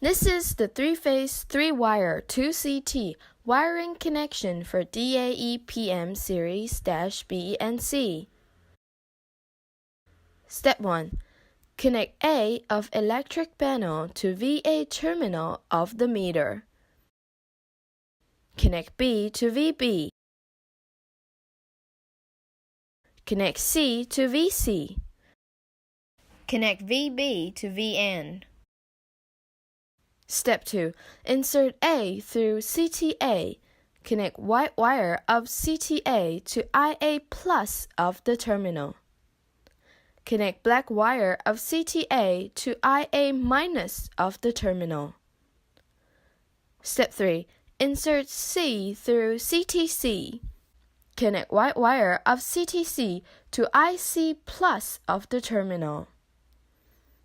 This is the 3-phase 3-wire 2CT wiring connection for DAE PM Series -B and C. Step 1. Connect A of electric panel to VA terminal of the meter. Connect B to VB. Connect C to VC. Connect VB to VN. Step 2. Insert A through CTA. Connect white wire of CTA to IA plus of the terminal. Connect black wire of CTA to IA minus of the terminal. Step 3. Insert C through CTC. Connect white wire of CTC to IC plus of the terminal.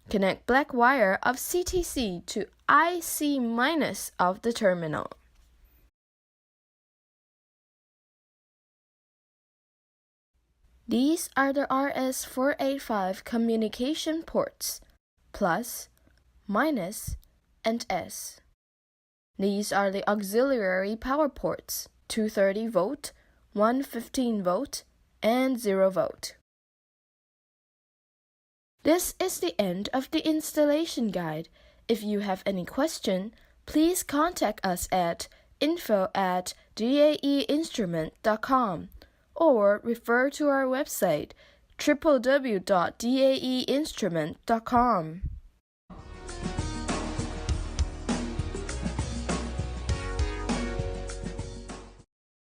Connect black wire of CTC to IC minus of the terminal. These are the RS485 communication ports, plus, minus, and S. These are the auxiliary power ports, 230 volt, 115 volt, and 0 volt. This is the end of the installation guide. If you have any question, please contact us at info@daeinstrument.com or refer to our website www.daeinstrument.com.